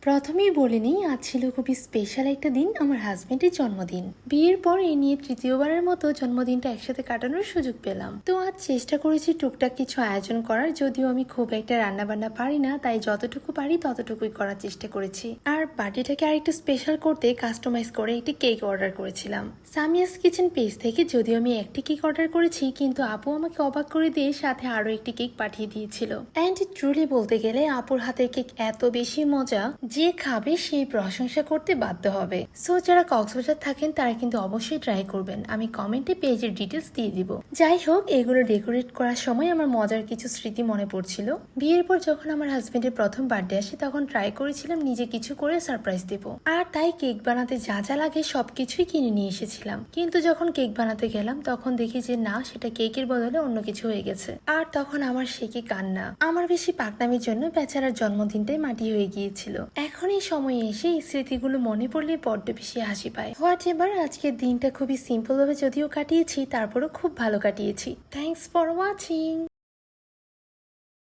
প্রথমেই বলে নিই, আজ ছিল খুবই স্পেশাল একটা দিন, আমার হাজবেন্ডের জন্মদিন। বিয়ের পর এই নিয়ে তৃতীয়বারের মতো জন্মদিনটা একসাথে কাটানোর সুযোগ পেলাম। তো আজ চেষ্টা করেছি টুকটাক কিছু আয়োজন করার, যদিও আমি খুব একটা রান্না বান্না পারি না, তাই যতটুকু পারি ততটুকুই করার চেষ্টা করেছি। আর বার্থডেটাকে আরেকটু স্পেশাল করতে কাস্টমাইজ করে একটি কেক অর্ডার করেছিলাম সামিয়াস কিচেন পেজ থেকে। যদিও আমি একটি কেক অর্ডার করেছি, কিন্তু আপু আমাকে অবাক করে দিয়ে সাথে আরো একটি কেক পাঠিয়ে দিয়েছিল। অ্যান্ড ট্রুলি বলতে গেলে আপুর হাতের কেক এত বেশি মজা, যে খাবে সেই প্রশংসা করতে বাধ্য হবে। সো যারা কক্সবাজার থাকেন তারা কিন্তু অবশ্যই ট্রাই করবেন। আমি কমেন্টে পেজের ডিটেলস দিয়ে দিব। যাই হোক, এগুলো ডেকোরেট করার সময় আমার মজার কিছু স্মৃতি মনে পড়ছিল। বিয়ের পর যখন আমার হাজবেন্ডের প্রথম বার্থডে আসে, তখন ট্রাই করেছিলাম নিজে কিছু করে সারপ্রাইজ দেব। আর তাই কেক বানাতে যা যা লাগে সবকিছুই কিনে নিয়ে এসেছিলাম। কিন্তু যখন কেক বানাতে গেলাম তখন দেখি যে না, সেটা কেকের বদলে অন্য কিছু হয়ে গেছে। আর তখন আমার সে কি কান্না। আমার বেশি পাকনামির জন্য বেচারার জন্মদিনটাই মাটি হয়ে গিয়েছিল। এখন এই সময়ে এসে এই স্মৃতিগুলো মনে পড়লে বড্ড বেশি হাসি পায়। হোয়াট এভার, আজকের দিনটা খুবই সিম্পল ভাবে যদিও কাটিয়েছি, তারপরও খুব ভালো কাটিয়েছি। Thanks for watching.